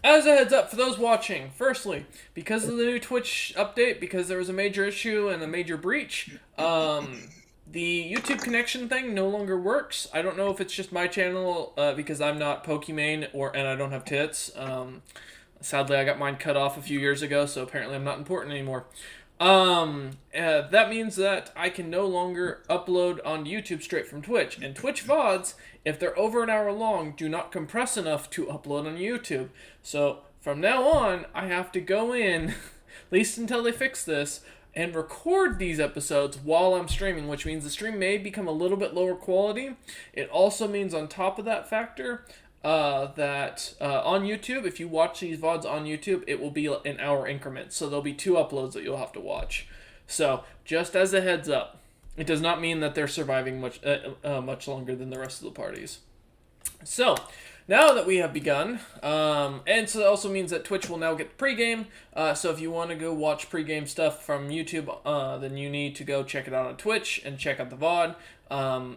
As a heads up for those watching, firstly, because of the new Twitch update, because there was a major issue and a major breach, the YouTube connection thing no longer works. I don't know if it's just my channel because I'm not Pokimane and I don't have tits. Sadly, I got mine cut off a few years ago, so apparently I'm not important anymore. That means that I can no longer upload on YouTube straight from Twitch. And Twitch VODs, if they're over an hour long, do not compress enough to upload on YouTube. So from now on, I have to go in, at least until they fix this, and record these episodes while I'm streaming, which means the stream may become a little bit lower quality. It also means, on top of that factor, that on YouTube, if you watch these VODs on YouTube, it will be an hour increments. So there'll be 2 uploads that you'll have to watch. So just as a heads up, it does not mean that they're surviving much longer than the rest of the parties. So now that we have begun, and so that also means that Twitch will now get the pregame. So if you want to go watch pregame stuff from YouTube, then you need to go check it out on Twitch and check out the VOD.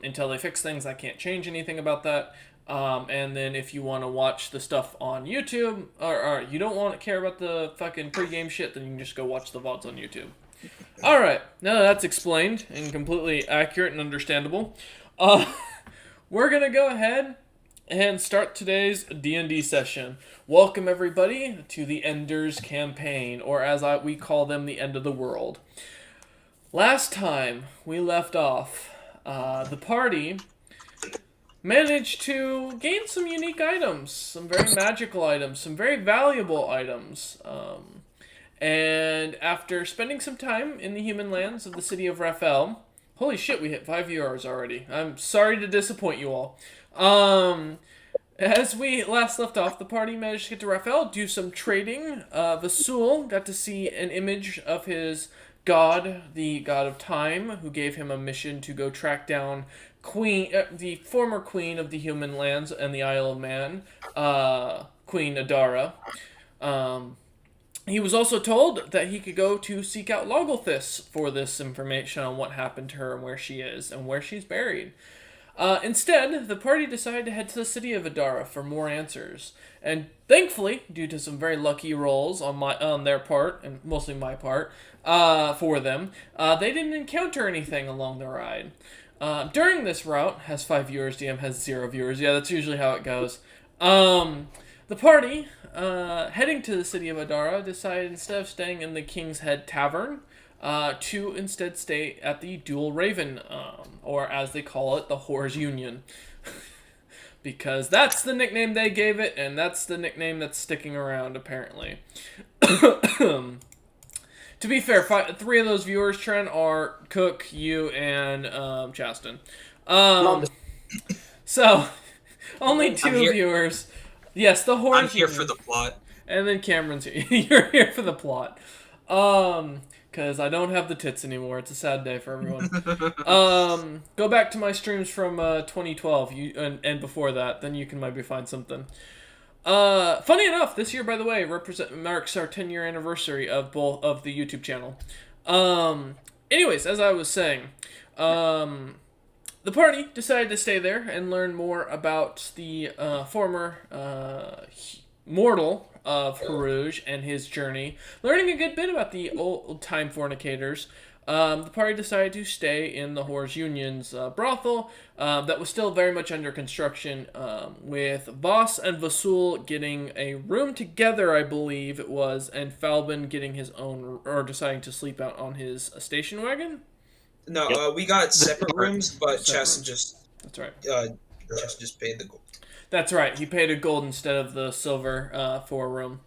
Until they fix things, I can't change anything about that. And then if you want to watch the stuff on YouTube, or you don't want to care about the fucking pregame shit, then you can just go watch the VODs on YouTube. Alright, now that that's explained and completely accurate and understandable, we're going to go ahead and start today's D&D session. Welcome everybody to the Enders campaign, or as we call them, the End of the World. Last time we left off, the party managed to gain some unique items, some very magical items, some very valuable items. And after spending some time in the human lands of the city of Raphael, holy shit, we hit 5 viewers already. I'm sorry to disappoint you all. As we last left off, the party managed to get to Raphael, do some trading. Vasul got to see an image of his god, the god of time, who gave him a mission to go track down the former queen of the human lands and the Isle of Man, Queen Adara. He was also told that he could go to seek out Logolthus for this information on what happened to her and where she is and where she's buried. Instead, the party decided to head to the city of Adara for more answers. And thankfully, due to some very lucky rolls on their part, and mostly my part, for them, they didn't encounter anything along the ride. During this route, has 5 viewers, DM has 0 viewers. Yeah, that's usually how it goes. The party, heading to the city of Adara, decided instead of staying in the King's Head Tavern, to instead stay at the Dual Raven, or as they call it, the Whores Union. Because that's the nickname they gave it, and that's the nickname that's sticking around, apparently. To be fair, 3 of those viewers, Tren, are Cook, you, and Chaston. So, only 2 viewers. Yes, the Whores I'm here for the plot. And then Cameron's here. You're here for the plot. Because I don't have the tits anymore. It's a sad day for everyone. Go back to my streams from 2012 and before that. Then you can maybe find something. Funny enough, this year, by the way, marks our 10-year anniversary of the YouTube channel. Anyways, as I was saying, the party decided to stay there and learn more about the former mortal of Harouge and his journey, learning a good bit about the old-time fornicators. The party decided to stay in the Whores Union's brothel that was still very much under construction, with Voss and Vasul getting a room together, I believe it was, and Falbin getting his own, or deciding to sleep out on his station wagon. No, we got separate rooms, but Chaston just... That's right. Chaston just paid the gold. That's right. He paid a gold instead of the silver for a room.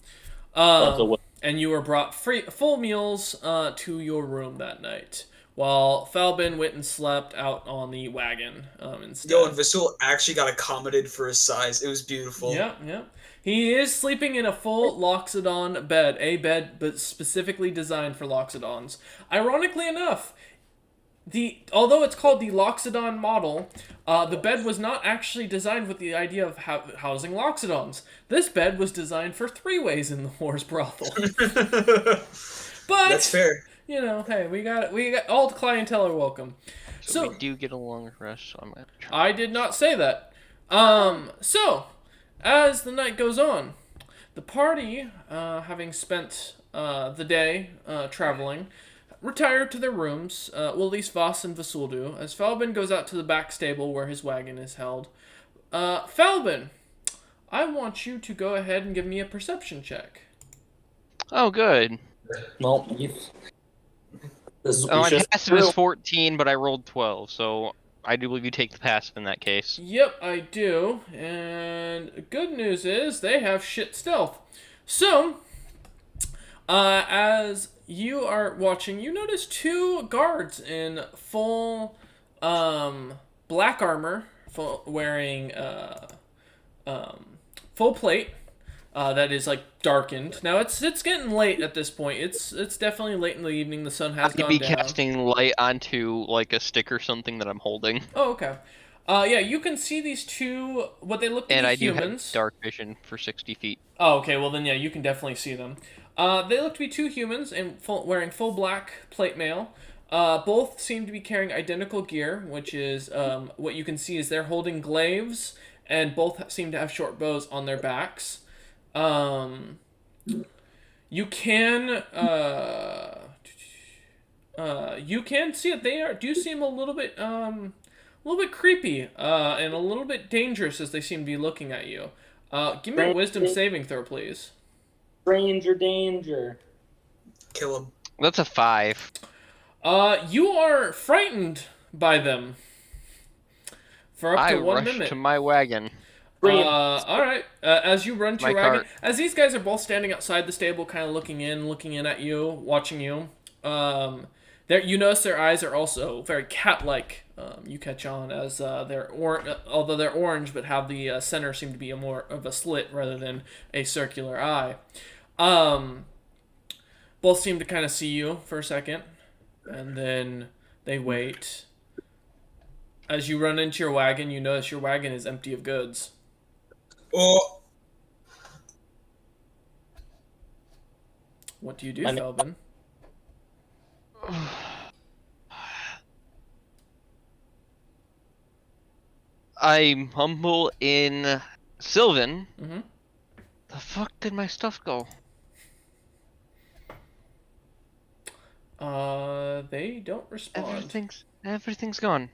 And you were brought full meals to your room that night, while Falbin went and slept out on the wagon instead. Yo, and Vasul actually got accommodated for his size. It was beautiful. Yeah. He is sleeping in a full Loxodon bed, a bed but specifically designed for Loxodons. Ironically enough, although it's called the Loxodon model, the bed was not actually designed with the idea of housing Loxodons. This bed was designed for 3-ways in the Whores brothel. But that's fair. You know, hey, we got all clientele are welcome. So we do get along with Rush, so I'm gonna try. I did not say that. So as the night goes on, The party, having spent the day traveling, retire to their rooms. Well, at least Voss and Vasul do, as Falbin goes out to the back stable where his wagon is held. Falbin, I want you to go ahead and give me a perception check. Oh, good. Well, My passive is 14, but I rolled 12, so I do believe you take the passive in that case. Yep, I do. And good news is they have shit stealth. So, as you are watching, you notice two guards in full black armor, wearing full plate. That is like darkened. Now it's getting late at this point. It's definitely late in the evening. The sun has I could gone be down. casting light onto like a stick or something that I'm holding. Oh, okay. Yeah, you can see these two. What they look to And be I do humans. have dark vision for 60 feet. Oh, okay. Well, then yeah, you can definitely see them. They look to be two humans and wearing full black plate mail. Both seem to be carrying identical gear, which is what you can see is they're holding glaives, and both seem to have short bows on their backs. You can see that they do seem a little bit creepy and a little bit dangerous as they seem to be looking at you. Give me a wisdom saving throw, please. Stranger danger. Kill him. That's a 5. You are frightened by them for up to 1 rush minute. to my wagon. All right. As you run to My your wagon, cart. as these guys are both standing outside the stable, kind of looking in at you, watching you. There, you notice their eyes are also very cat-like. You catch on as although they're orange, but have the center seem to be more of a slit rather than a circular eye. Both seem to kind of see you for a second, and then they wait. As you run into your wagon, you notice your wagon is empty of goods. Oh, What do you do, Felbin? I mumble in Sylvan. Mm-hmm. The fuck did my stuff go? They don't respond. Everything's gone.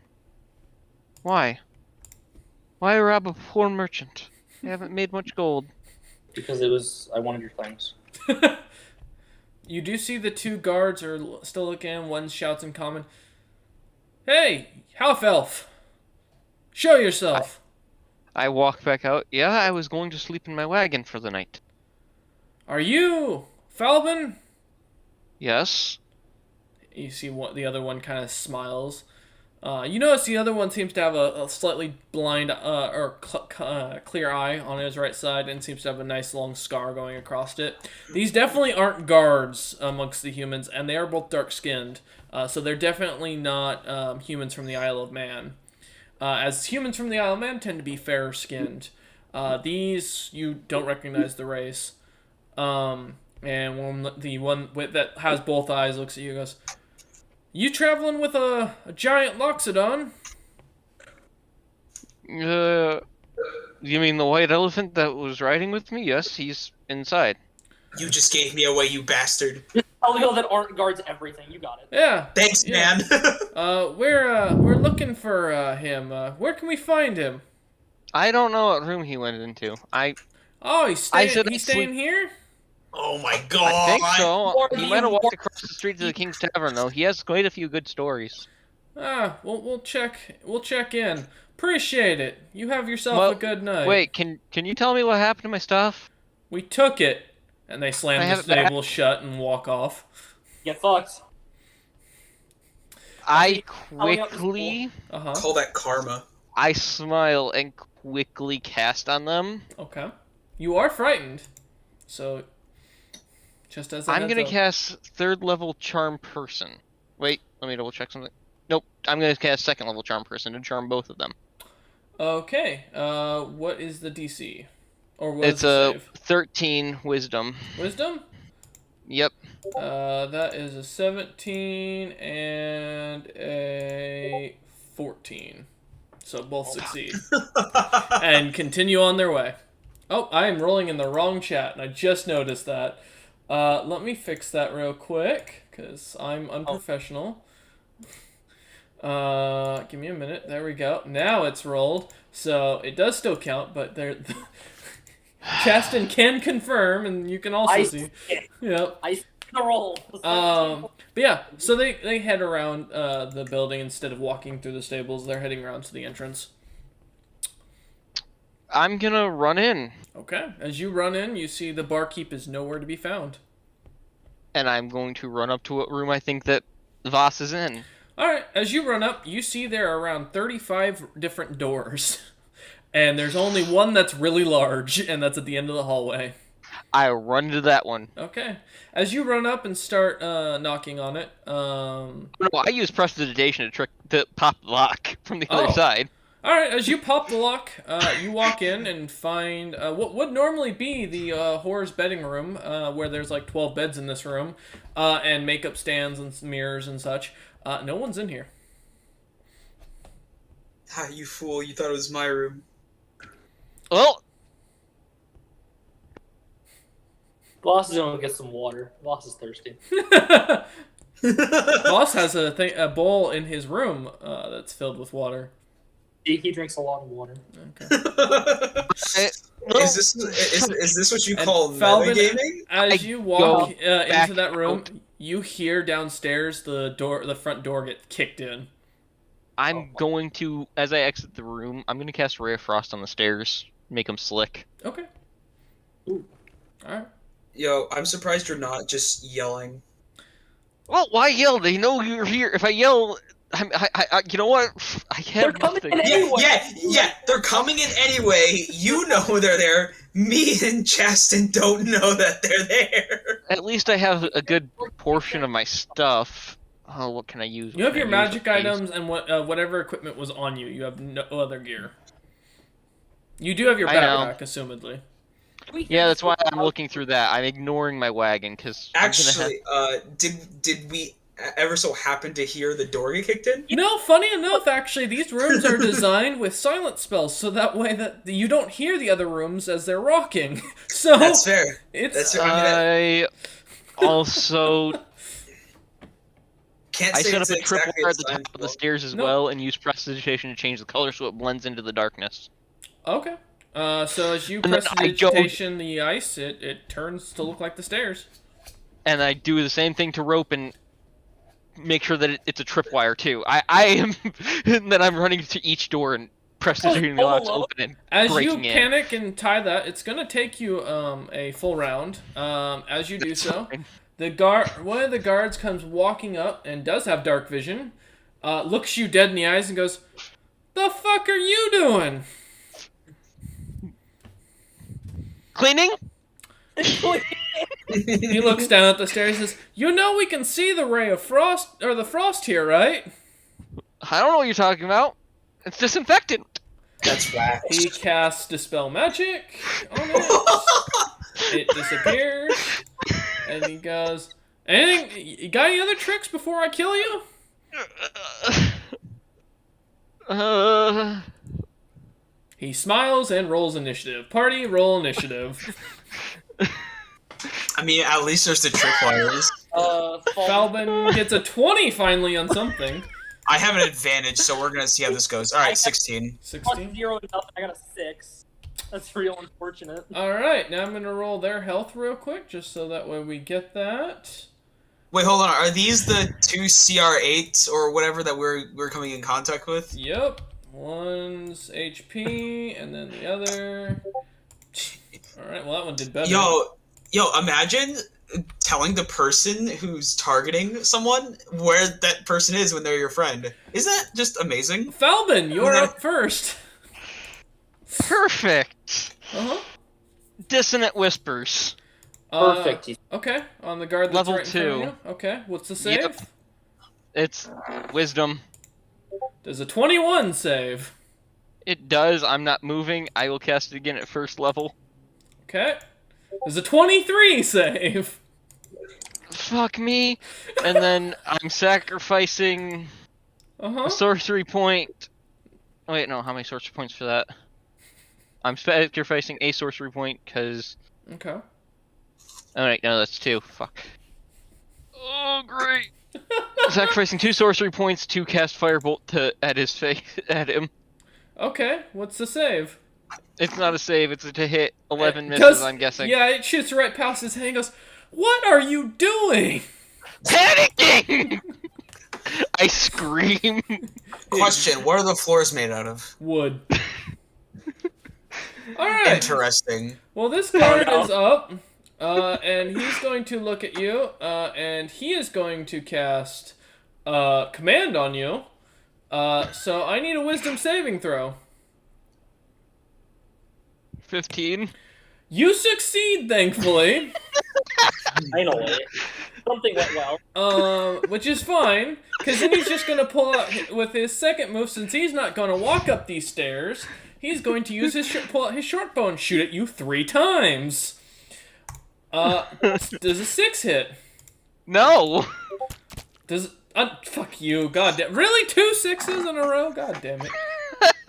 Why? Why rob a poor merchant? I haven't made much gold. Because I wanted your things. You do see the two guards are still looking. One shouts in common, "Hey, half elf! Show yourself!" I walk back out. Yeah, I was going to sleep in my wagon for the night. Are you Falbin? Yes. You see the other one kind of smiles. You notice the other one seems to have a slightly blind clear eye on his right side and seems to have a nice long scar going across it. These definitely aren't guards amongst the humans, and they are both dark-skinned. So they're definitely not humans from the Isle of Man. As humans from the Isle of Man tend to be fairer-skinned. These, you don't recognize the race. And the one that has both eyes looks at you and goes, "You traveling with a giant loxodon?" You mean the white elephant that was riding with me? Yes, he's inside. you just gave me away, you bastard. Tell y'all that aren't guards everything. You got it. Yeah. Thanks, Yeah. man. We're looking for him. Where can we find him? I don't know what room he went into. Oh, he's staying I staying here? Oh my god. I think so. Or He do might have you- walked across the street to the King's Tavern, though. He has quite a few good stories. We'll check in. Appreciate it. You have yourself Well, a good night. Wait, can you tell me what happened to my stuff? We took it. And they slam I the have it back. stable shut and walk off. Get fucked. I me up this quickly, Uh-huh. Call that karma. I smile and quickly cast on them. Okay. You are frightened. So just as a I'm heads gonna up. cast 3rd level Charm Person. Wait, let me double check something. Nope, I'm gonna cast 2nd level Charm Person and charm both of them. Okay. What is the DC? Or what is It's the a save? 13 Wisdom. Wisdom? Yep. That is a 17 and a 14. So both succeed. And continue on their way. Oh, I am rolling in the wrong chat, and I just noticed that. Let me fix that real quick, because I'm unprofessional. Give me a minute. There we go. Now it's rolled. So it does still count, but there. Chaston can confirm, and you can also see. Yep. I see the roll. But yeah, so they head around the building instead of walking through the stables. They're heading around to the entrance. I'm gonna run in. Okay. As you run in, you see the barkeep is nowhere to be found. And I'm going to run up to what room I think that Voss is in. Alright, as you run up, you see there are around 35 different doors. And there's only one that's really large, and that's at the end of the hallway. I run to that one. Okay. As you run up and start knocking on it, No, I use prestidigitation to pop the lock from the other side. Alright, as you pop the lock, you walk in and find what would normally be the whore's bedding room, where there's like 12 beds in this room, and makeup stands and mirrors and such. No one's in here. Ah, you fool, you thought it was my room. Well, Boss is gonna get some water. Boss is thirsty. Boss has a bowl in his room that's filled with water. He drinks a lot of water. Okay. Is this what you And call Falvin, metagaming? as you walk back into that room, out. you hear downstairs the front door get kicked in. I'm going to, as I exit the room, I'm going to cast Ray of Frost on the stairs, make them slick. Okay. Ooh. Alright. Yo, I'm surprised you're not just yelling. Well, why yell? They know you're here. If I yell, you know what? I They're have coming nothing. in anyway. Yeah, they're coming in anyway. You know they're there. Me and Chaston don't know that they're there. At least I have a good portion of my stuff. Oh, what can I use? You have your magic What can I use? items and whatever equipment was on you. You have no other gear. You do have your I know. backpack, assumedly. Yeah, that's why I'm looking through that. I'm ignoring my wagon because Actually, did we ever so happen to hear the door get kicked in? No, funny enough, actually, these rooms are designed with silent spells, so that way that you don't hear the other rooms as they're rocking. So That's fair. It's That's fair. I mean, I also can't I say set up it's a exactly tripwire at the a top sign of the spell. stairs as No. well, and use prestidigitation to change the color so it blends into the darkness. okay. So as you And then press I go- digitation the ice, it turns to look like the stairs. And I do the same thing to rope and make sure that it's a tripwire too. I am, and then I'm running to each door and prestidigitating the locks open and As you breaking in. panic and tie that, it's gonna take you a full round. As you do so, one of the guards comes walking up and does have dark vision. Looks you dead in the eyes and goes, "The fuck are you doing?" Cleaning? He looks down at the stairs and says, "You know we can see the ray of frost or the frost here, right?" I don't know what you're talking about. It's disinfectant. That's whack. He casts dispel magic on it. It disappears, and he goes, "Anything? You got any other tricks before I kill you?" He smiles and rolls initiative. Party, roll initiative. I mean, at least there's the tripwires. Falbin gets a 20 finally on something. I have an advantage, so we're gonna see how this goes. All right, 16. 16. 0 to nothing. I got a 6. That's real unfortunate. Alright, now I'm going to roll their health real quick, just so that way we get that. Wait, hold on. Are these the two CR8s or whatever that we're coming in contact with? Yep. One's HP, and then the other. Alright, well that one did better. Yo, imagine telling the person who's targeting someone where that person is when they're your friend. Isn't that just amazing? Falbin, you're up first. Perfect. Uh-huh. Dissonant whispers. Perfect. Okay, on the guard that's Level right in front of 2. you. Okay, what's the save? Yep. It's wisdom. Does a 21 save? It does. I'm not moving. I will cast it again at first level. Okay. Does a 23 save? Fuck me. And then I'm sacrificing Uh-huh. a sorcery point. Oh, wait, no. How many sorcery points for that? I'm sacrificing a sorcery point because. Okay. Oh wait, no, that's 2. Fuck. Oh great. Sacrificing 2 sorcery points to cast Firebolt at his face at him. Okay, what's the save? It's not a save. It's to hit. 11 misses. 'Cause- I'm guessing. Yeah, it shoots right past his head and goes, "What are you doing?" Panicking! I scream. Question: what are the floors made out of? Wood. Alright. Interesting. Well, this card no. is up. And he's going to look at you, and he is going to cast Command on you. So I need a Wisdom saving throw. 15. You succeed, thankfully. Finally. Something went well. Which is fine, because then he's just going to pull out, with his second move, since he's not going to walk up these stairs, he's going to use pull out his short bow and shoot at you 3 times. Does a 6 hit? No. Does fuck you, god damn. Really? 2 6s in a row? God damn it.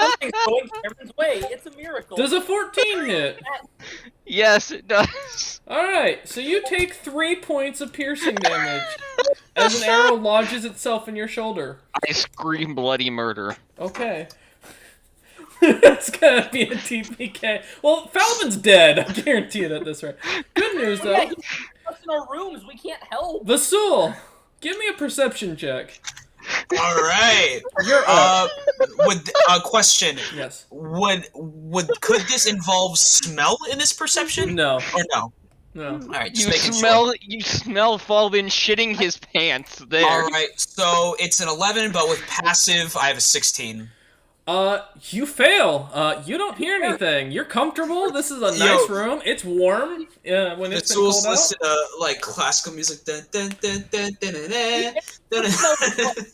Something's going Cameron's way. It's a miracle. Does a 14 hit? Yes, it does. Alright, so you take 3 points of piercing damage as an arrow lodges itself in your shoulder. I scream bloody murder. Okay. It's gonna be a TPK. Well, Falvin's dead. I guarantee it at this rate. Good news, though. Yeah, he's in our rooms. We can't help. Vasul, give me a perception check. All right. You're up. Would question? Yes. Could this involve smell in this perception? No. Or no? No. All right. You Just making sure. smell Falvin shitting his pants there. All right. So it's an 11, but with passive, I have a 16. You fail. You don't hear anything. You're comfortable. This is a nice room. It's warm. When it's been cold out. Listen to like classical music. Dun, dun, dun, dun, dun, dun, dun, dun.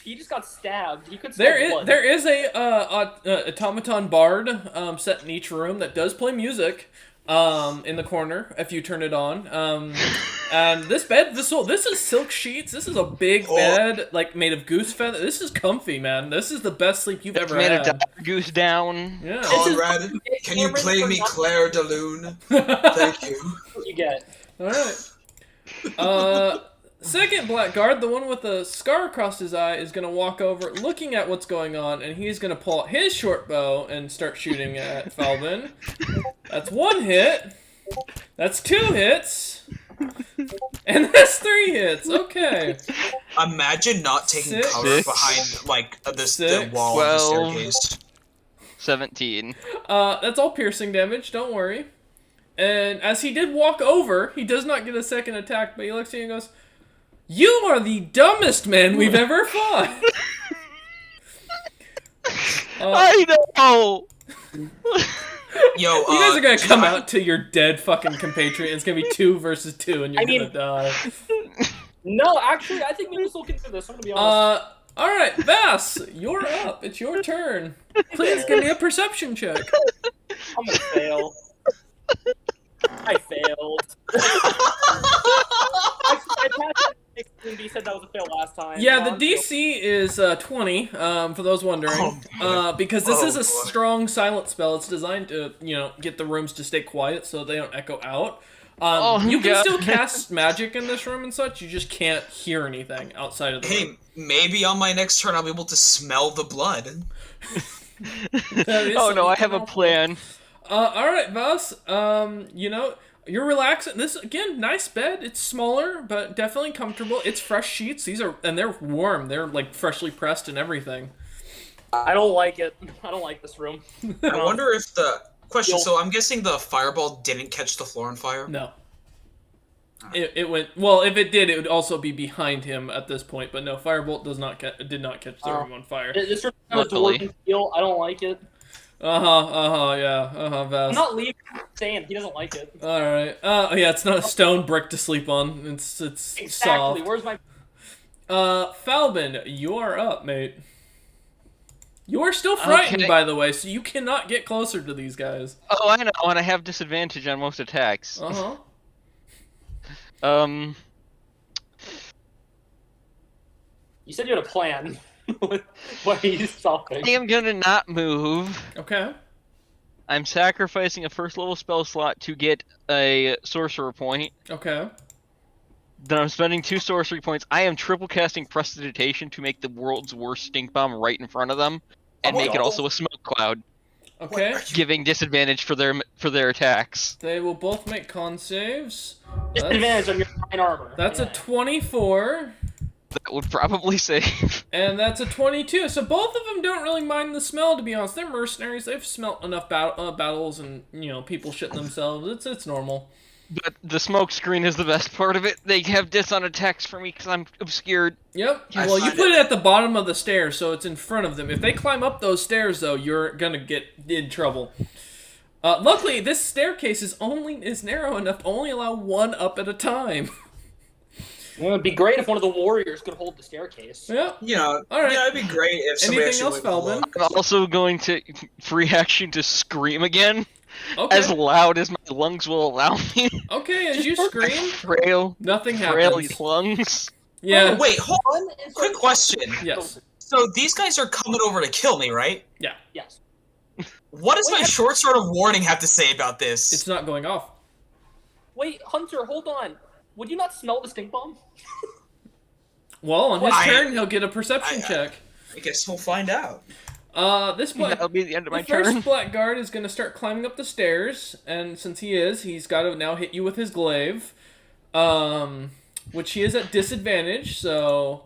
He just got stabbed. He could smell blood. There is a automaton bard set in each room that does play music in the corner if you turn it on. And this bed, this is silk sheets. This is a big bed like made of goose feather. This is comfy, man. This is the best sleep you've ever Made had. a goose down. Yeah. Conrad, can you play me Claire de Lune? Thank you. What you get? All right. Second blackguard, the one with the scar across his eye, is gonna walk over, looking at what's going on, and he's gonna pull out his short bow and start shooting at Falvin. That's 1 hit. That's 2 hits. And that's 3 hits. Okay. Imagine not taking 6, cover behind like the 6, wall of the 12. staircase. 17. That's all piercing damage. Don't worry. And as he did walk over, he does not get a second attack, but he looks at you and goes, "You are the dumbest man we've ever fought." I know. Yo, You guys are gonna come out to your dead fucking compatriot. It's gonna be 2 versus 2, and you're gonna die. No, actually, I think maybe we'll do this. I'm gonna be honest. All right, Vass, you're up. It's your turn. Please give me a perception check. I'm gonna fail. I failed. Actually, I passed it. D said that was a fail last time. Yeah, the DC is 20. For those wondering, because this is a strong silent spell. It's designed to, get the rooms to stay quiet so they don't echo out. You can still cast magic in this room and such. You just can't hear anything outside of the room. Hey, maybe on my next turn I'll be able to smell the blood. Oh no, I have a plan. All right, Vass. You're relaxing. This again, nice bed. It's smaller, but definitely comfortable. It's fresh sheets. They're warm. They're like freshly pressed and everything. I don't like it. I don't like this room. I wonder if the question. So I'm guessing the fireball didn't catch the floor on fire. No. It went well. If it did, it would also be behind him at this point. But no, firebolt did not catch the room on fire. This room has a dwarven feel. I don't like it. Vass. I'm not leaving. Saying he doesn't like it. All right. Yeah, it's not a stone brick to sleep on. It's Exactly. soft. Where's my? Falvin, you are up, mate. You are still frightened, by the way, so you cannot get closer to these guys. Oh, I know, and I have disadvantage on most attacks. You said you had a plan. What are you stopping? I am gonna not move. Okay. I'm sacrificing a first level spell slot to get a sorcerer point. Okay. Then I'm spending 2 sorcery points. I am triple casting Prestidigitation to make the world's worst stink bomb right in front of them, and make it also a smoke cloud, Okay. giving disadvantage for their attacks. They will both make con saves. Disadvantage on your fine armor. That's a Yeah. 24. That would probably save. And that's a 22. So both of them don't really mind the smell, to be honest. They're mercenaries. They've smelt enough battles and, people shitting themselves. It's normal. But the smoke screen is the best part of it. They have dis on attacks for me because I'm obscured. Yep. I Well, you find put it at the bottom of the stairs, so it's in front of them. If they climb up those stairs, though, you're gonna get in trouble. Luckily, this staircase is narrow enough to only allow one up at a time. Well, it'd be great if one of the warriors could hold the staircase. Yep. All right. it'd be great if somebody Anything else, actually would Felvin? look. I'm also going to free action to scream again, Okay. as loud as my lungs will allow me. Okay, as you scream, Frail nothing frail happens. lungs. Yeah. Oh, wait, hold on. Quick question. Yes. So these guys are coming over to kill me, right? Yeah. Yes. What does my short sword of warning have to say about this? It's not going off. Wait, Hunter, hold on. Would you not smell the stink bomb? Well, on his I- turn, he'll get a perception check. I guess we'll find out. This black, That'll be the end of my the first turn. blackguard is going to start climbing up the stairs, and since he's got to now hit you with his glaive, which he is at disadvantage. So,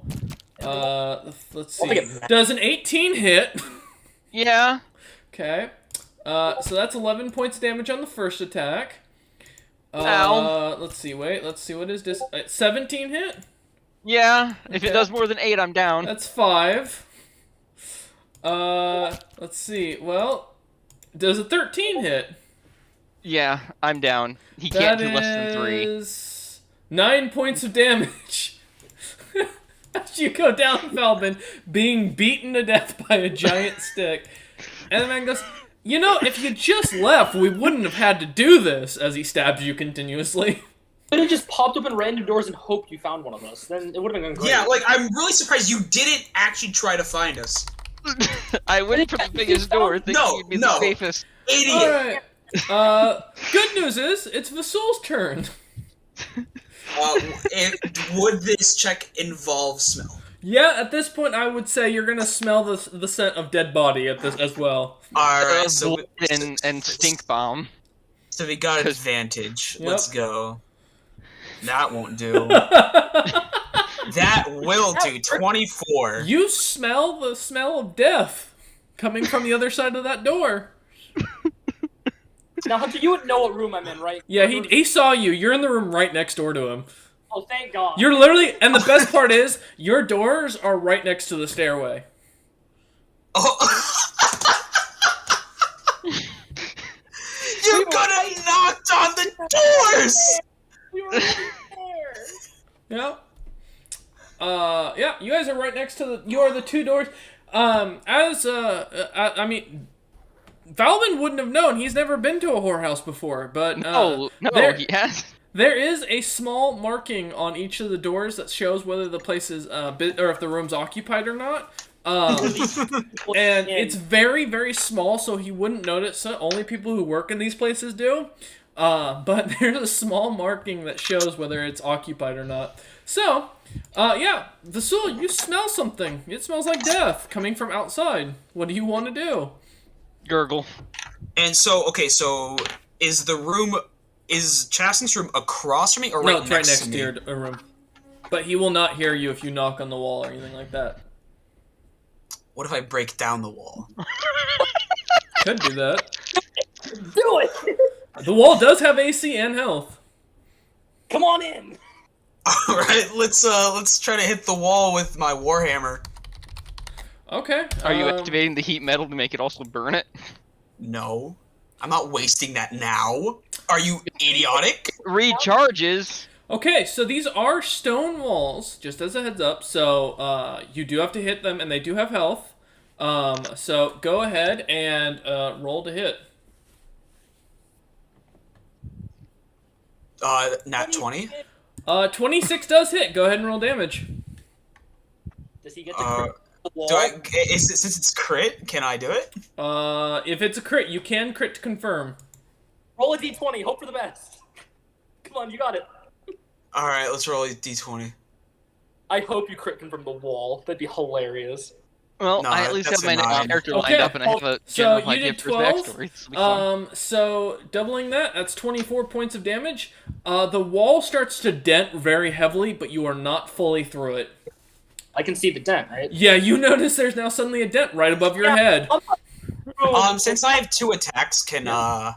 let's see. Does an 18 hit? Yeah. Okay. So that's 11 points of damage on the first attack. Ow. Let's see. Wait. Let's see. What is this? 17 hit? Yeah. If Okay. it does more than 8, I'm down. That's 5. Let's see. Well, does a 13 hit? Yeah, I'm down. He That can't do less than 3. is 9 points of damage. As you go down, Felvin, being beaten to death by a giant stick. And the man goes, if you just left, we wouldn't have had to do this, as he stabs you continuously. Could have just popped open random doors and hoped you found one of us. Then it would have been great. Yeah, I'm really surprised you didn't actually try to find us. I went for the biggest door, thinking No, you'd be no. the safest. Idiot! Alright. Good news is, it's Vasul's turn. Would this check involve smell? Yeah, at this point, I would say you're gonna smell the scent of dead body at this as well. Alright, so Blood and stink bomb. So we got advantage. Yep. Let's go. That won't do. That will do. 24. You smell the smell of death coming from the other side of that door. Now, Hunter, you would know what room I'm in, right? Yeah, he saw you. You're in the room right next door to him. Oh, thank God. You're literally, and the best part is, your doors are right next to the stairway. Oh. You could have knocked on the doors! We were right there. Yeah. Yeah, you guys are right next to you are the two doors. I mean, Valvin wouldn't have known. He's never been to a whorehouse before, but No, there, he has. there is a small marking on each of the doors that shows whether the place is or if the room's occupied or not. And it's very, very small, so he wouldn't notice it. Only people who work in these places do. But there's a small marking that shows whether it's occupied or not. So, yeah, Vasul, you smell something. It smells like death coming from outside. What do you want to do? Gurgle. And so, okay, so is Chasting's room across from me or right No, it's right next next to to me? your room. But he will not hear you if you knock on the wall or anything like that. What if I break down the wall? Could do that. Do it! The wall does have AC and health. Come on in! Alright, let's try to hit the wall with my warhammer. Okay. Are you activating the heat metal to make it also burn it? No. I'm not wasting that now. Are you idiotic? Recharges. Okay, so these are stone walls, just as a heads up. So you do have to hit them, and they do have health. So go ahead and roll to hit. Nat 20? 26 does hit. Go ahead and roll damage. Does he get the crit? The wall. Do I? Since it's crit, can I do it? If it's a crit, you can crit to confirm. Roll a d20. Hope for the best. Come on, you got it. All right, let's roll a d20. I hope you crit confirm the wall. That'd be hilarious. Well, No, I at least that's have my a nine. character Okay. lined up, and I have a So general you idea did for his 12. backstory. This will be fun. So doubling that's 24 points of damage. The wall starts to dent very heavily, but you are not fully through it. I can see the dent, right? Yeah, you notice there's now suddenly a dent right above your head. Since I have 2 attacks, can I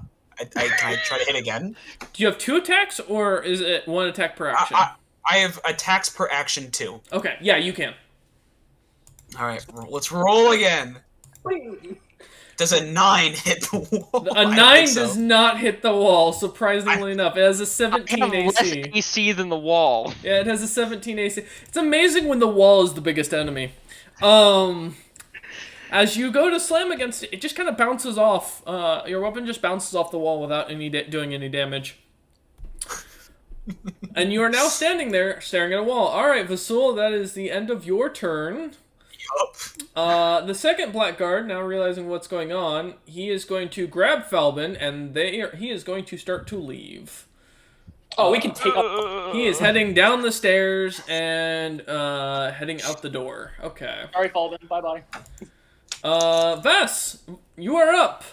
try to hit again? Do you have 2 attacks, or is it 1 attack per action? I have attacks per action 2. Okay, yeah, you can. All right, let's roll again. Does a 9 hit the wall? A 9 does not hit the wall, surprisingly enough. It has a I 17 have less AC. AC than the wall. Yeah, it has a 17 AC. It's amazing when the wall is the biggest enemy. As you go to slam against it, it just kind of bounces off. Your weapon just bounces off the wall without doing any damage. And you are now standing there, staring at a wall. Alright, Vasul, that is the end of your turn. Yup. The second Blackguard, now realizing what's going on, he is going to grab Falbin, and he is going to start to leave. Oh, we can take up. He is heading down the stairs and heading out the door. Okay. Sorry, Falvin. Bye-bye. Vess, you are up.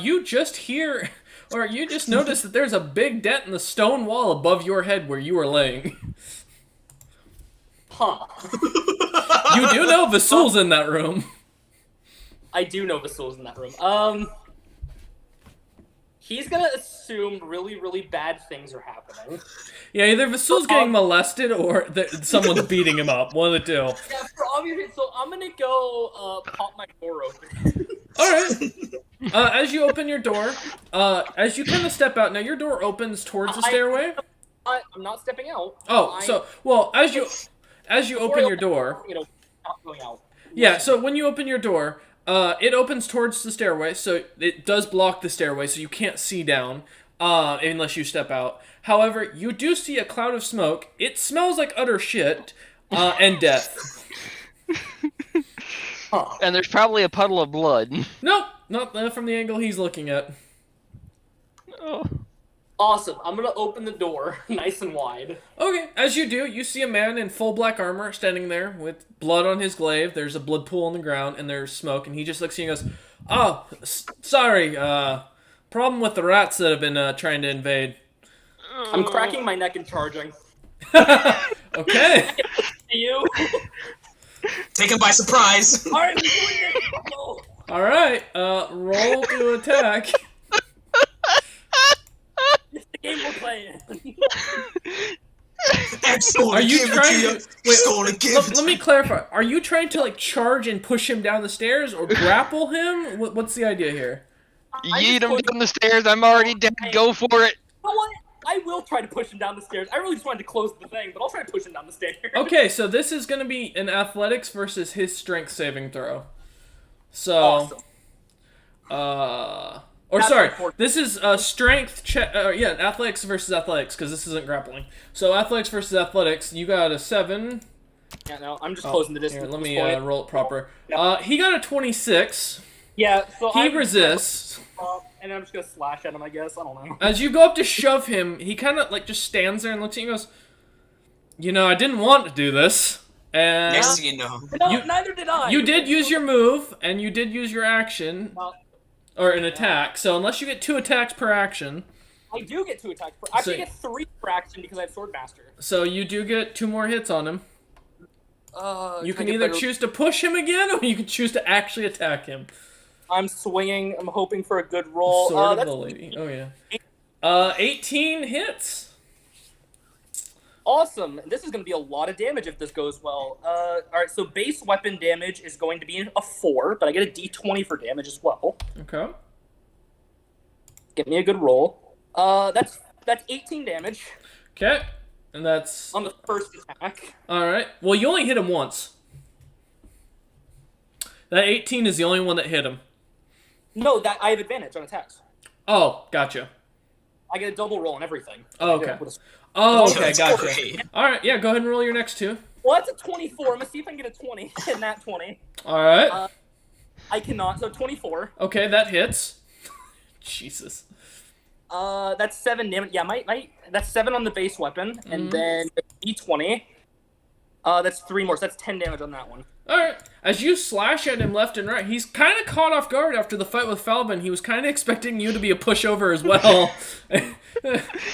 You just hear, or you just notice that there's a big dent in the stone wall above your head where you are laying. Huh. You do know Vasul's in that room. I do know Vasul's in that room. He's gonna assume really, really bad things are happening. Yeah, either Vasul's getting molested or someone's beating him up. One of the two. Yeah, for obvious reasons, so I'm gonna go pop my door open. Alright. As you open your door, as you kind of step out, now your door opens towards the stairway. I'm not stepping out. Oh, as you Before open I your door, You know, not going out. yeah, so when you open your door, it opens towards the stairway, so it does block the stairway, so you can't see down, unless you step out. However, you do see a cloud of smoke. It smells like utter shit, and death. Huh. And there's probably a puddle of blood. Nope, not from the angle he's looking at. Oh. Awesome. I'm gonna open the door nice and wide. Okay, as you do, you see a man in full black armor standing there with blood on his glaive. There's a blood pool on the ground, and there's smoke, and he just looks at you and goes, "Oh, sorry, problem with the rats that have been trying to invade." I'm cracking my neck and charging. Okay. See you. Take him by surprise. All right, we're doing this. Go. All right. Roll to attack. It's the game we're playing. Excellent. Are you give trying it to to? you. Wait, Gonna give it let to me clarify. Are you trying to like charge and push him down the stairs, or grapple him? What's the idea here? Yeet him down the stairs. I'm already dead. Go for it. You know what? I will try to push him down the stairs. I really just wanted to close the thing, but I'll try to push him down the stairs. Okay, so this is going to be an athletics versus his strength saving throw. So, Awesome. or That's sorry, important. this is strength check. Yeah, athletics versus athletics because this isn't grappling. So athletics versus athletics. You got a 7. Yeah, no, I'm just closing the distance. Here, let at me this point. roll it proper. Yeah. He got a 26. Yeah, so He resists. And I'm just gonna slash at him, I guess. I don't know. As you go up to shove him, he kind of like just stands there and looks at you and goes, "You know, I didn't want to do this." And Next thing you know. No, You- neither did I. you did use your move, and you did use your action, Well, or an attack. So unless you get 2 attacks per action, I do get 2 attacks. I actually So- get 3 per action because I have Swordmaster. so you do get 2 more hits on him. You can either choose to push him again, or you can choose to actually attack him. I'm swinging. I'm hoping for a good roll. Sword of That's the lady. Oh yeah. 18 hits. awesome. This is going to be a lot of damage if this goes well. All right, so base weapon damage is going to be a 4, but I get a d20 for damage as well. Okay. Get me a good roll. That's 18 damage Okay. And that's on the first attack. all right. Well, you only hit him once. That 18 is the only one that hit him. No, that I have advantage on attacks. Oh, gotcha. I get a double roll on everything. Oh, okay. With a- Oh, okay, That's gotcha. great. All right, yeah. Go ahead and roll your next 2. Well, that's a 24. I'm gonna see if I can get a 20 in that 20. All right. I cannot. So 24. Okay, that hits. Jesus. That's 7 damage. Yeah, that's 7 on the base weapon, and then D20. That's 3 more. So that's 10 damage on that one. All right. As you slash at him left and right, he's kind of caught off guard after the fight with Falvin. He was kind of expecting you to be a pushover as well. A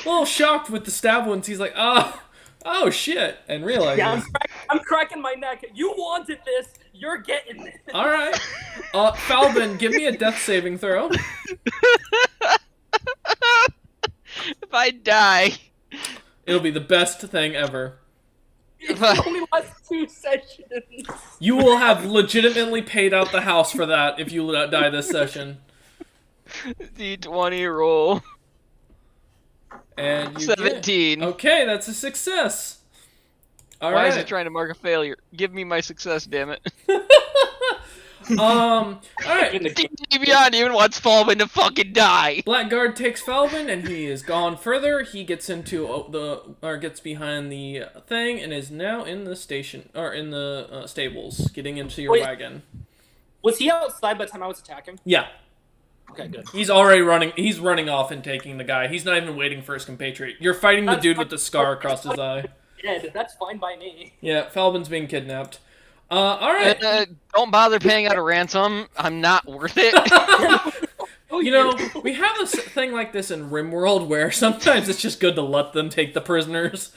little shocked with the stab wounds. He's like, oh shit, and realizes. Yeah, I'm cracking my neck. You wanted this. You're getting it. All right. Falvin, give me a death saving throw. If I die, It'll be the best thing ever. It's only last 2 sessions. You will have legitimately paid out the house for that if you die this session. D20 roll. And you 17. Okay, that's a success. All Why right. is it trying to mark a failure? Give me my success, damn it. All right. Beyond even wants Falvin to fucking die. Blackguard takes Falvin, and he is gone further. He gets gets behind the thing, and is now in the station or in the stables, getting into your wagon. Was he outside by the time I was attacking? Yeah, Okay, good. he's already running. He's running off and taking the guy. He's not even waiting for his compatriot. You're fighting the dude with the scar across his eye. Dead. That's fine by me. Yeah, Falvin's being kidnapped. All right. Don't bother paying out a ransom. I'm not worth it. You know, we have a thing like this in RimWorld where sometimes it's just good to let them take the prisoners.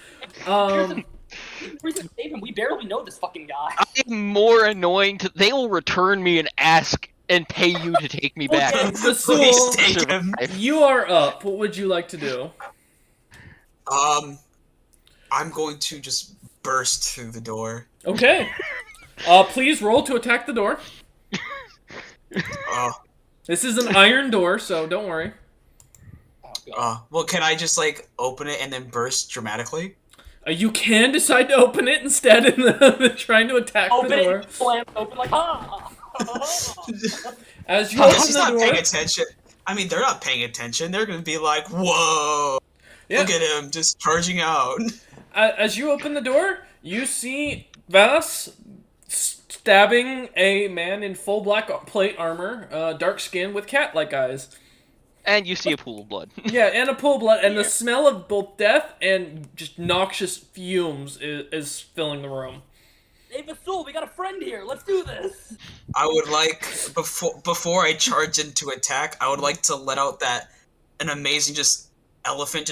Reason to save him. We barely know this fucking guy. I'm more annoying they will return me and ask and pay you to take me back. Please Basul, take him. you are up. What would you like to do? I'm going to just burst through the door. Okay. Please roll to attack the door. This is an iron door, so don't worry. Well, can I just like open it and then burst dramatically? You can decide to open it instead in trying to attack Open the door. it, slam open like As you open She's the not door, paying attention. I mean, they're not paying attention. They're gonna be like, "Whoa, yeah. look at him, just charging out." As you open the door, you see Vas stabbing a man in full black plate armor, dark skin with cat-like eyes. And you see a pool of blood. Yeah, and a pool of blood, and the smell of both death and just noxious fumes is filling the room. Hey, Vasul, we got a friend here. Let's do this. I would like before I charge into attack, I would like to let out an amazing elephant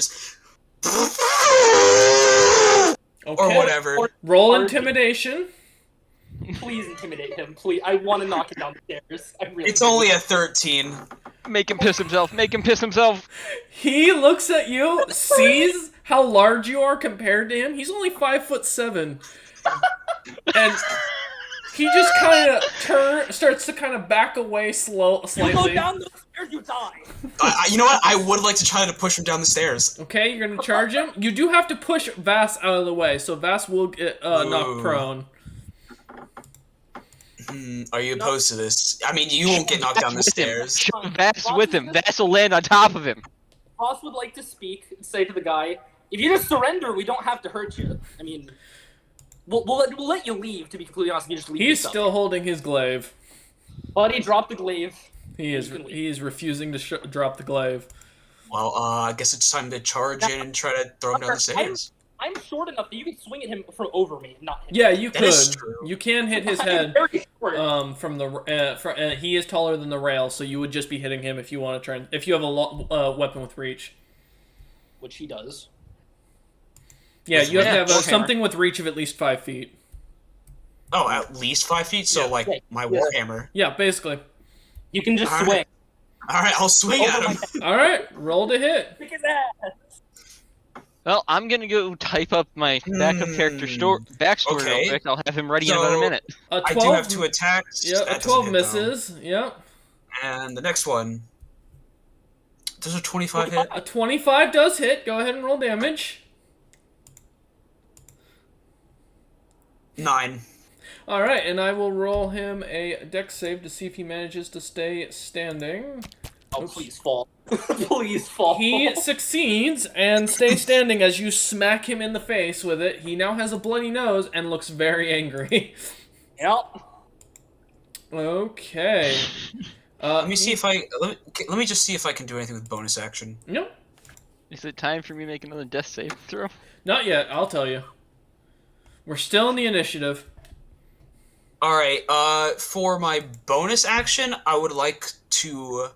Okay. or whatever. Roll intimidation. Please intimidate him. Please, I want to knock him down the stairs. I really It's do. only a 13. Make him piss himself. Make him piss himself. He looks at you, sees how large you are compared to him. He's only 5'7", and he just kind of starts to kind of back away You slightly. go down those stairs, you die. You know what? I would like to try to push him down the stairs. Okay, you're gonna charge him. You do have to push Vas out of the way, so Vas will get knocked prone. Are you opposed to this? I mean, you won't get knocked down the stairs. Shove Vass with him. Vass will land on top of him. Voss would like to speak and say to the guy, if you just surrender, we don't have to hurt you. I mean, we'll let you leave, to be completely honest. If you just leave He's yourself. still holding his glaive. Buddy, drop the glaive. He is refusing to drop the glaive. Well, I guess it's time to charge in and try to throw him down the stairs. I'm short enough that you can swing at him from over me, not him. Yeah, you That is could. true. You can hit his I'm head. very short. From the he is taller than the rail, so you would just be hitting him if you want to try. If you have a weapon with reach. Which he does. Yeah, you have to have Warhammer. something with reach of at least 5 feet. Oh, at least 5 feet? So, Yeah. my Yeah. warhammer. Yeah, basically. You can just Alright. swing. Alright, I'll swing Over at my him. head. All right, roll to hit. Kick his ass. Well, I'm gonna go type up my backup character backstory Okay. real quick. I'll have him ready in about a minute. A I 12. do have 2 attacks. Yeah, That a doesn't 12 hit, misses. Yeah. though. And the next one. Does a 25 hit? A 25 does hit. Go ahead and roll damage. 9. All right, and I will roll him a dex save to see if he manages to stay standing. Oh, please fall. Please fall. He succeeds and stays standing as you smack him in the face with it. He now has a bloody nose and looks very angry. Yep. Okay. Let me see if I let me just see if I can do anything with bonus action. Nope. Is it time for me to make another death save throw? Not yet, I'll tell you. We're still in the initiative. All right. For my bonus action, I would like to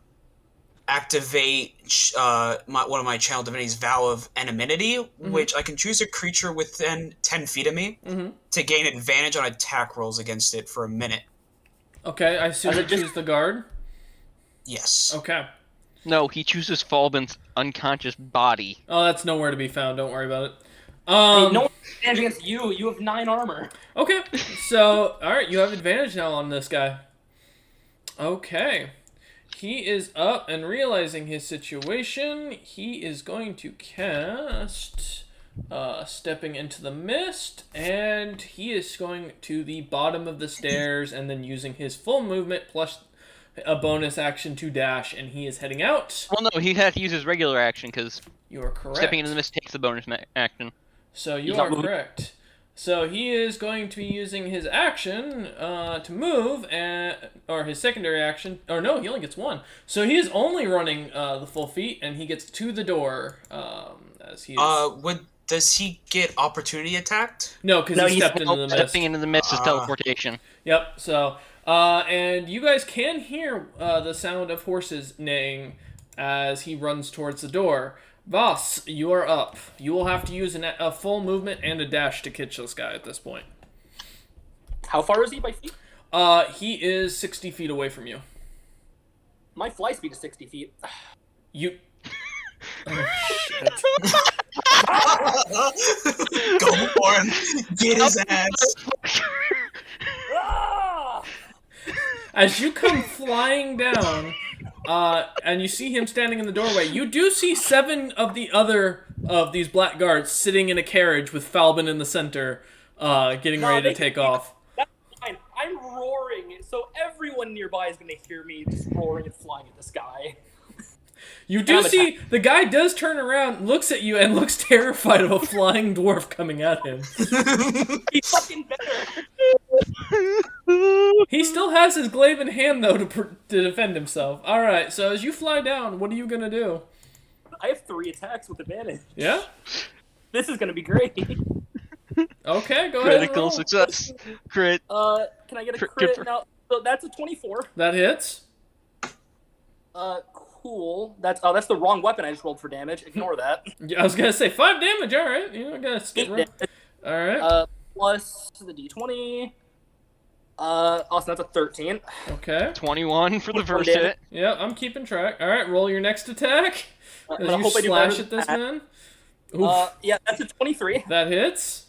activate one of my channel divinities, Vow of Anonymity, which I can choose a creature within 10 feet of me to gain advantage on attack rolls against it for a minute. Okay, I assume you choose the guard? Yes. Okay. No, he chooses Falben's unconscious body. Oh, that's nowhere to be found. Don't worry about it. Hey, no one's against you. You have 9 armor. Okay, so, alright, you have advantage now on this guy. Okay. He is up and realizing his situation. He is going to cast Stepping into the Mist, and he is going to the bottom of the stairs and then using his full movement plus a bonus action to dash, and he is heading out. Well, no, he had to use his regular action because You are correct. stepping into the mist takes the bonus action. So you are correct. So he is going to be using his action to move, or his secondary action. Or no, he only gets 1. So he is only running the full feet, and he gets to the door as he is... Does he get opportunity attacked? No, because he stepped into the mist. Stepping into the mist is teleportation. Yep, so... and you guys can hear the sound of horses neighing as he runs towards the door. Voss, you are up. You will have to use a full movement and a dash to catch this guy at this point. How far is he by feet? He is 60 feet away from you. My fly speed is 60 feet. You... Oh, shit. Go for him. Get his ass. Ah! As you come flying down, and you see him standing in the doorway, you do see 7 of the other of these black guards sitting in a carriage with Falbin in the center, getting ready to take off. That's fine. I'm roaring, so everyone nearby is going to hear me just roaring and flying at this guy. You do see the guy does turn around, looks at you, and looks terrified of a flying dwarf coming at him. He's fucking better. He still has his glaive in hand, though, to defend himself. Alright, so as you fly down, what are you going to do? I have 3 attacks with advantage. Yeah? This is going to be great. Okay, go ahead. Critical success. Crit. Can I get a crit now? So that's a 24. That hits. Cool. That's the wrong weapon I just rolled for damage. Ignore that. Yeah, I was going to say 5 damage, alright. You don't got to skip around. Alright. Plus the d20. Also, that's a 13. Okay. 21 for the first damage. hit. Yeah, I'm keeping track. Alright, roll your next attack. I As you hope I do slash better at this than man. Oof. Yeah, that's a 23. That hits.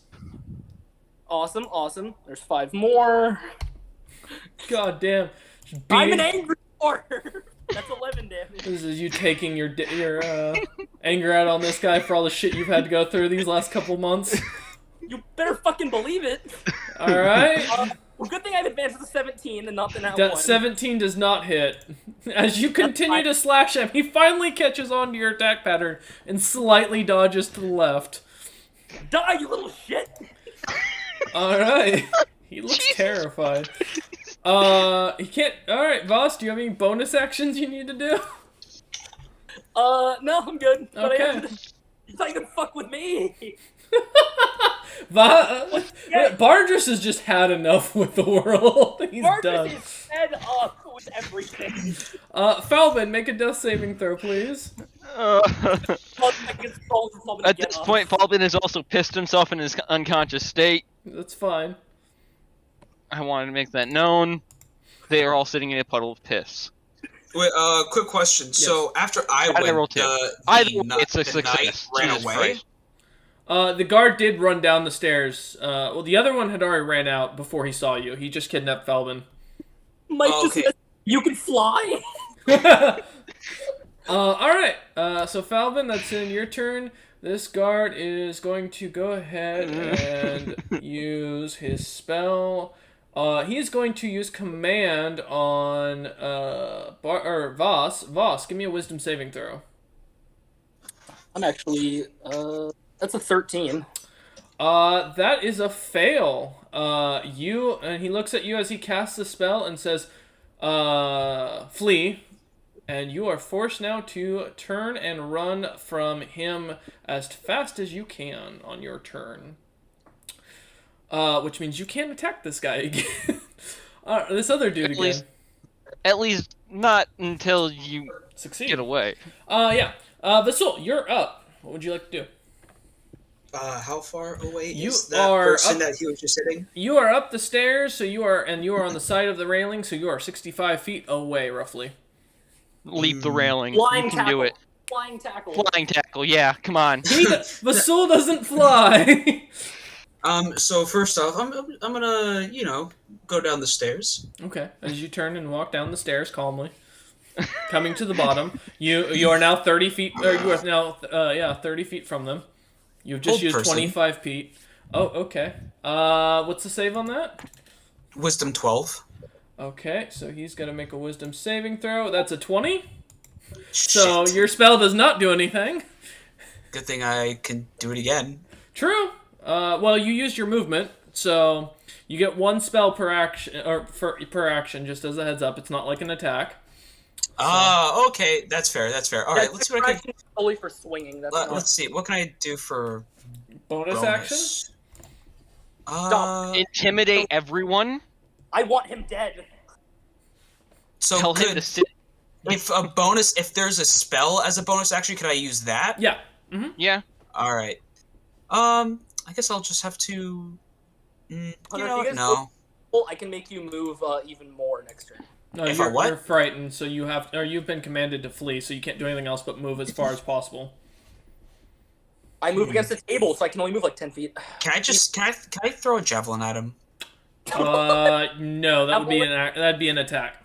Awesome, awesome. There's 5 more. God damn. I'm an angry warrior. That's 11 damage. This is you taking your anger out on this guy for all the shit you've had to go through these last couple months. You better fucking believe it. Alright. Well, good thing I have advanced to 17 and not the nat 1. 17 does not hit. As you continue to slash him, he finally catches on to your attack pattern and slightly dodges to the left. Die, you little shit! Alright. He looks terrified. He can't... Alright, Voss, do you have any bonus actions you need to do? No, I'm good. But Okay. It's not even fuck with me! Bardris has just had enough with the world. He's done. Marcus is fed up with everything. Falvin, make a death saving throw, please. At this point, Falben has also pissed himself in his unconscious state. That's fine. I wanted to make that known. They are all sitting in a puddle of piss. Wait, quick question. Yes. So after I How did I roll went, it's a success. knight ran Jesus away. Christ. The guard did run down the stairs. Well, the other one had already ran out before he saw you. He just kidnapped Falvin. Mike just said, you can fly? Alright. So Falvin, that's in your turn. This guard is going to go ahead and use his spell. He is going to use command on Voss. Voss, give me a wisdom saving throw. I'm actually that's a 13. That is a fail. And he looks at you as he casts the spell and says, flee. And you are forced now to turn and run from him as fast as you can on your turn. Which means you can't attack this guy again. This other dude again. At least not until you Succeed. get away. Yeah. Vasul, you're up. What would you like to do? How far away You is that are person up- that he was just hitting? You are up the stairs, so you are on the side of the railing, so you are 65 feet away, roughly. Leap the railing. Flying You can tackle. do it. Flying tackle. Flying tackle. Yeah, come on. Vasul doesn't fly. So first off, I'm gonna, go down the stairs. Okay. As you turn and walk down the stairs calmly, coming to the bottom, you are now 30 feet. Or you are now 30 feet from them. You've just Old used person. 25 feet. Oh, okay. What's the save on that? Wisdom 12. Okay, so he's gonna make a wisdom saving throw. That's a 20. So Shit. your spell does not do anything. Good thing I can do it again. True. Well, you used your movement, so you get one spell per action, per action. Just as a heads up, it's not like an attack. Okay, that's fair. All right, let's see what I can. Solely for swinging. That's not... Let's see. What can I do for Bonus bonus? action. Stop. Intimidate everyone. I want him dead. So Tell him could, to sit. if there's a spell as a bonus action, could I use that? Yeah. Yeah. All right. I guess I'll just have to. No. Well, I can make you move even more next turn. No, If I what? you're frightened, so you've been commanded to flee, so you can't do anything else but move as far as possible. I move against the table, so I can only move like 10 feet. Can I throw a javelin at him? No, that'd be an attack.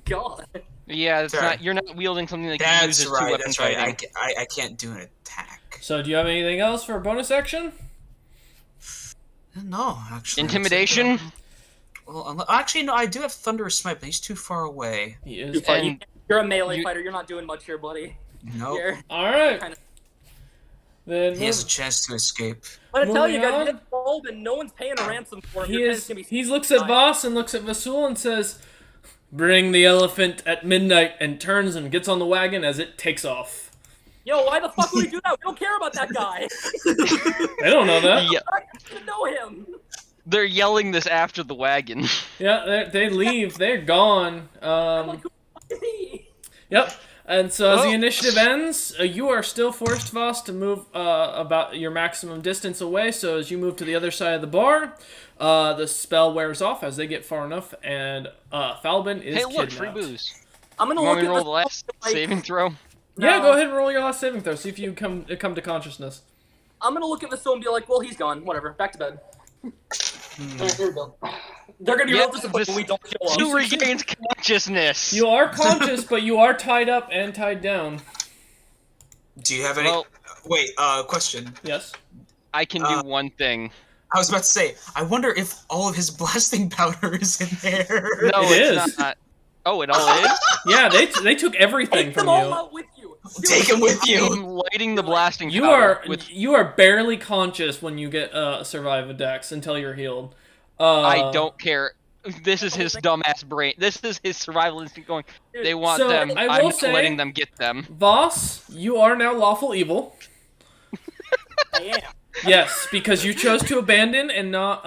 God. Yeah, it's Sorry. not. You're not wielding something that can use That's as right. two-weapon That's right. fighting. I can't do an attack. So, do you have anything else for a bonus action? No, actually. Intimidation. Well, actually, no. I do have Thunderous Smite, but he's too far away. He is. And You're a melee fighter. You're not doing much here, buddy. Nope. Here. All right. Kinda- Then He has a chance to escape. But I tell you Moving guys, on. he's old and no one's paying a ransom for him. he Your is. ten's gonna be He looks at fine. Voss and looks at Vasul and says, "Bring the elephant at midnight," and turns and gets on the wagon as it takes off. Yo, why the fuck would we do that? We don't care about that guy. I don't know that. yeah, I don't even know him. they're yelling this after the wagon. Yeah, they leave. They're gone. I'm like, who is he? Yep. And so as the Oh. initiative ends, you are still forced, Voss, to move about your maximum distance away. So as you move to the other side of the bar, the spell wears off as they get far enough, and Falbin is Hey, look, free kidnapped. booze. I'm gonna You want look me to at roll this the last like, saving throw? Yeah, No. go ahead and roll your last saving throw. See if you come to consciousness. I'm gonna look at the and be like, well, he's gone. Whatever. Back to bed. Oh, here we go. They're gonna be real disappointed when we don't show up. Still regains consciousness. You are conscious, but you are tied up and tied down. Do you have any? Well- Wait. Question. Yes. I can do one thing. I was about to say. I wonder if all of his blasting powder is in there. No, It it's is. not. Oh, it all is? Yeah, they took everything Take from them all you. out with you. Take him with you. I'm lighting the blasting You powder are with... you are barely conscious when you get survive a dex until you're healed. I don't care. This is his dumbass brain. This is his survival instinct going, they want So, them, I I'm will not say- letting them get them. Voss, you are now lawful evil. I am. Yes, because you chose to abandon and not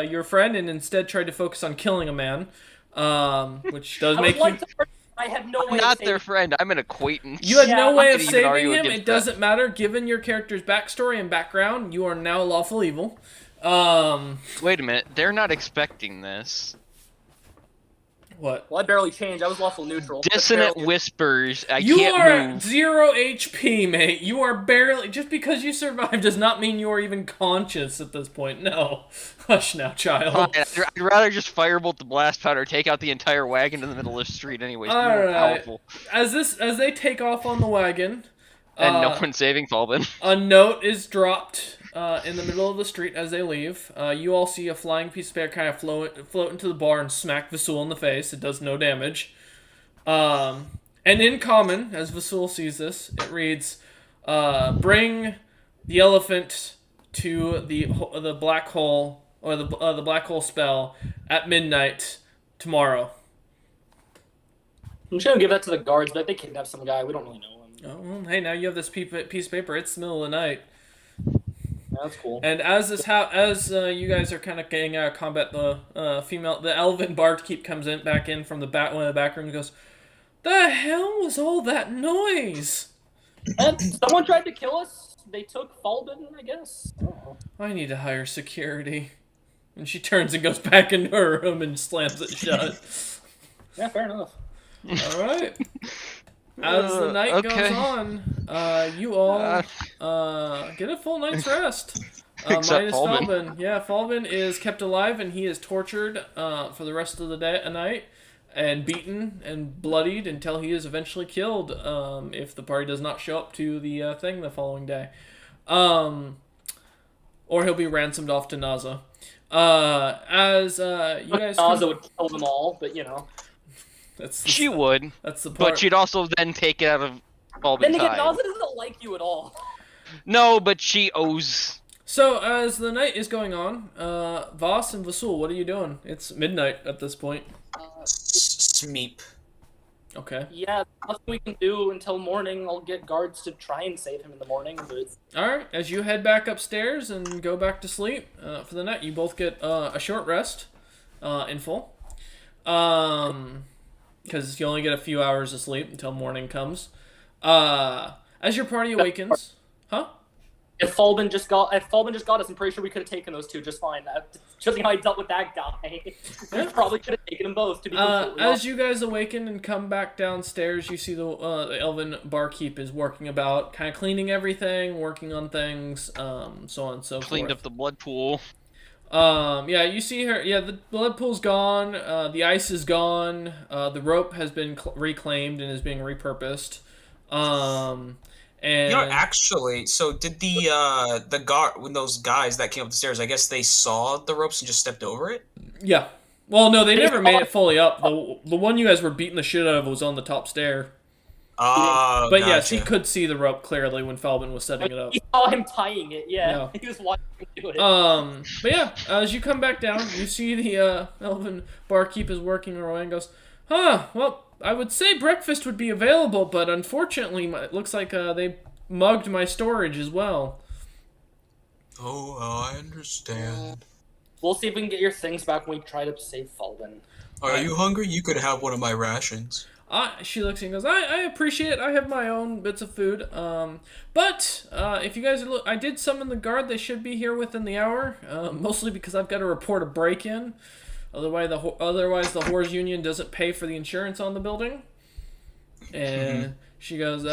your friend, and instead tried to focus on killing a man, which does I make would like you. to. I have no I'm way. not of their saving- friend, I'm an acquaintance. You had Yeah, no I'm way not of gonna even saving argue him. against It doesn't matter. Given your character's backstory and background, you are now lawful evil. Wait a minute, they're not expecting this. What? Well, I barely changed. I was lawful neutral. That's Dissonant barely- whispers, I You can't are move. 0 HP, mate. You are barely. Just because you survived does not mean you are even conscious at this point. No. Hush now, child. Fine, I'd rather just firebolt the blast powder, take out the entire wagon in the middle of the street anyways. Be more Alright. powerful. As they take off on the wagon, And no one's saving Falbin. a note is dropped in the middle of the street as they leave. You all see a flying piece of paper kind of float into the bar and smack Vasul in the face. It does no damage. And in common, as Vasul sees this, it reads, "Bring the elephant to the black hole, or the black hole spell at midnight tomorrow." I'm just gonna give that to the guards, but if they kidnap some guy, we don't really know him. Oh, well, hey, now you have this piece of paper. It's the middle of the night. Yeah, that's cool. And as you guys are kind of getting out of combat, the elven barkeep comes back in from one of the back rooms and goes, "The hell was all that noise?" And someone tried to kill us. They took Falbin, I guess. Oh. I need to hire security. And she turns and goes back into her room and slams it shut. Yeah, fair enough. All right. As the night goes on, you all get a full night's rest. Except minus Falbin. Falbin. Yeah, Falbin is kept alive and he is tortured for the rest of the night and beaten and bloodied until he is eventually killed if the party does not show up to the thing the following day. Or he'll be ransomed off to Naza. As you guys... Naza would kill them all, but you know. She would, That's the part. but she'd also then take it out of Falbin's Then again, hide. Naza doesn't like you at all. No, but she owes. So, as the night is going on, Voss and Vasul, what are you doing? It's midnight at this point. Smeep. Okay. Yeah, nothing we can do until morning. I'll get guards to try and save him in the morning, but... Alright, as you head back upstairs and go back to sleep for the night, you both get a short rest in full. Because you only get a few hours of sleep until morning comes. As your party awakens... Huh? If Falbin just got us, I'm pretty sure we could have taken those two just fine. Judging how I dealt with that guy, we probably could have taken them both. To be completely as honest. you guys awaken and come back downstairs, you see the elven barkeep is working about, kind of cleaning everything, working on things, so on and so Cleaned forth. up the blood pool. Yeah, you see her. Yeah, the blood pool's gone. The ice is gone. The rope has been reclaimed and is being repurposed. And You know, actually, so did the guard, when those guys that came up the stairs, I guess they saw the ropes and just stepped over it? yeah. Well, no, they never made it fully up. The one you guys were beating the shit out of was on the top stair. Oh, But yes, gotcha. he could see the rope clearly when Falbin was setting it up. He saw him tying it, yeah. Yeah. He was watching him do it. But yeah, as you come back down, you see the elven barkeep is working away and goes, "Huh, well, I would say breakfast would be available, but unfortunately, it looks like they mugged my storage as well." Oh, I understand. We'll see if we can get your things back when we try to save Falbin. Are you hungry? You could have one of my rations. She looks and goes, I appreciate it. I have my own bits of food. But if you guys I did summon the guard. They should be here within the hour. Mostly because I've got to report a break-in. Otherwise, the Whores Union doesn't pay for the insurance on the building. And she goes,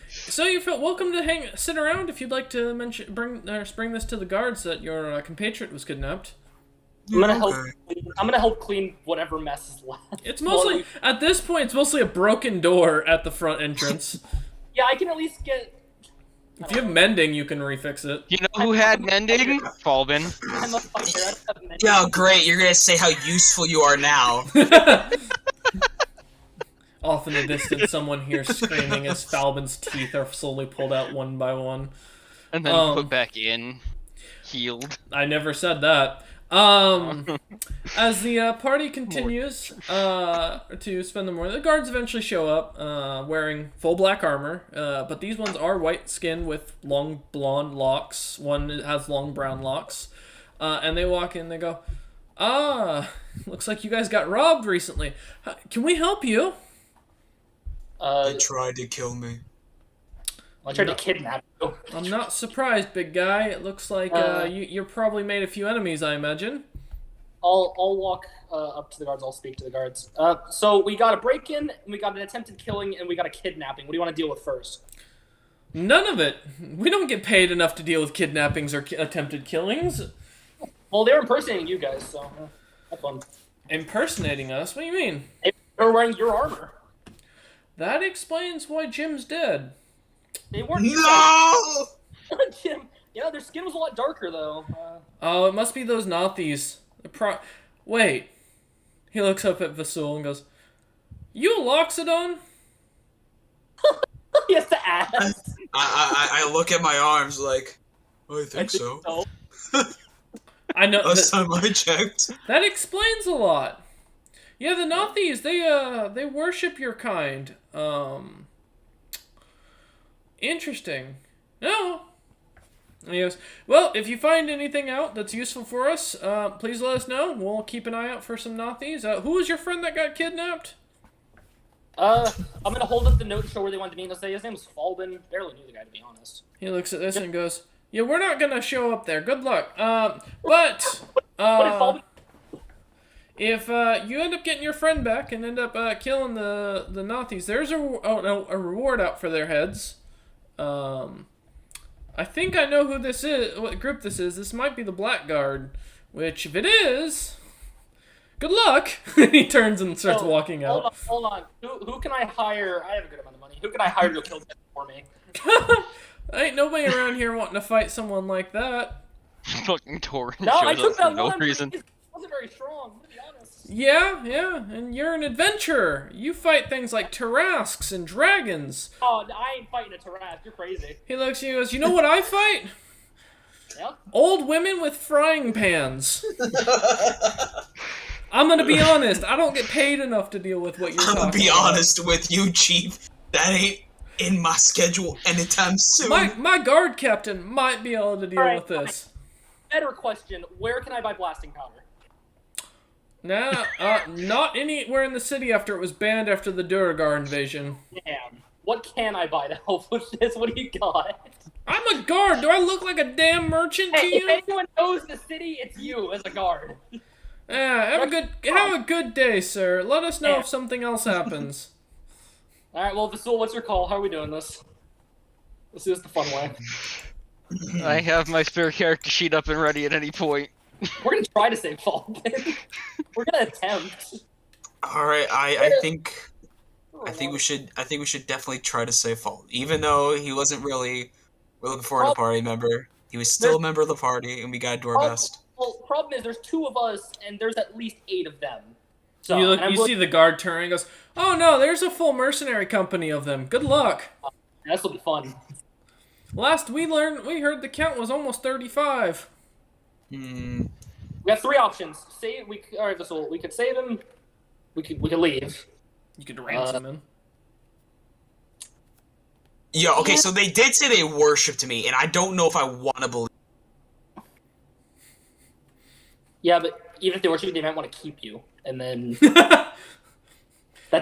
so you feel welcome to sit around if you'd like to bring this to the guards that your compatriot was kidnapped. I'm gonna help clean whatever mess is left. It's mostly at this point. It's mostly a broken door at the front entrance. Yeah, I can at least get. If you have mending, you can refix it. You know who had mending? Falbin. I'm a fighter. I don't have many. Yeah, great. You're gonna say how useful you are now. Off in the distance, someone hears screaming as Falbin's teeth are slowly pulled out one by one. And then put back in. Healed. I never said that. As the party continues to spend the morning, the guards eventually show up wearing full black armor, but these ones are white skinned with long blonde locks. One has long brown locks. And they walk in, they go, looks like you guys got robbed recently. Can we help you? They tried to kill me. I tried to kidnap you. I'm not surprised, big guy. It looks like you're probably made a few enemies, I imagine. I'll walk up to the guards. I'll speak to the guards. So we got a break-in, we got an attempted killing, and we got a kidnapping. What do you want to deal with first? None of it. We don't get paid enough to deal with kidnappings or attempted killings. Well, they were impersonating you guys, so have fun. Impersonating us? What do you mean? They were wearing your armor. That explains why Jim's dead. They weren't. No! Jim. You their skin was a lot darker though. Oh, it must be those Nazis. Wait. He looks up at Vasul and goes, "You a Loxodon?" He has to ask. I look at my arms like, I think so. I know. Last time I checked. That explains a lot. Yeah, the Nazis, they worship your kind. Interesting. No. And he goes, well, if you find anything out that's useful for us, please let us know. We'll keep an eye out for some Nazis. Who was your friend that got kidnapped? I'm gonna hold up the note and show where they wanted to meet. And I'll say his name was Falben. Barely knew the guy, to be honest. He looks at this and goes, yeah, we're not gonna show up there. Good luck. But What did Falben? if you end up getting your friend back and end up killing the Nazis, there's a reward out for their heads. I think I know who this is, what group this is. This might be the Blackguard, which if it is, good luck. He turns and starts walking out. Hold on. Who can I hire? I have a good amount of money. Who can I hire to kill them for me? Ain't nobody around here wanting to fight someone like that. Fucking Torin No, I shows took up that for no one. reason. It wasn't very strong, to be honest. Yeah, and you're an adventurer. You fight things like Tarrasques and dragons. Oh, I ain't fighting a Tarask. You're crazy. He looks at you and goes, you know what I fight? Yeah. Old women with frying pans. I'm gonna be honest, I don't get paid enough to deal with what you're talking I'm about. gonna be honest with you, Chief. That ain't in my schedule anytime soon. My guard captain might be able to deal Alright, with this. Better question: where can I buy blasting powder? Nah, not anywhere in the city after it was banned after the Duragar invasion. Damn. What can I buy to help with this? What do you got? I'm a guard. Do I look like a damn merchant to Hey, if you? anyone knows the city, it's you as a guard. Yeah, have a good day, sir. Let us know Yeah. if something else happens. All right. Well, Vasul, what's your call? How are we doing this? Let's do this the fun way. I have my spare character sheet up and ready at any point. We're gonna try to save Falben. We're gonna attempt. All right, I think we should definitely try to save Fault, even though he wasn't really looking forward to party member. He was still a member of the party, and we gotta do our best. Well, problem is, there's 2 of us, and there's at least 8 of them. So You see the guard turn and goes, oh no, there's a full mercenary company of them. Good luck. This will be fun. Last we heard the count was almost 35. Hmm. We have 3 options. All right, Vasul. We could save him. We could leave. You could ransom him. Yeah. Okay. So they did say they worshipped me, and I don't know if I want to believe. Yeah, but even if they worship you, they might want to keep you, and then that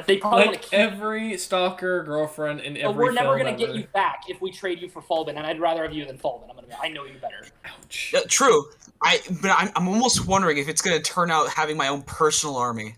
they probably want Like to keep. every stalker girlfriend in every But we're never film gonna get ever. you back if we trade you for Falben, and I'd rather have you than Falben. I know you better. Ouch. True. I'm almost wondering if it's gonna turn out having my own personal army.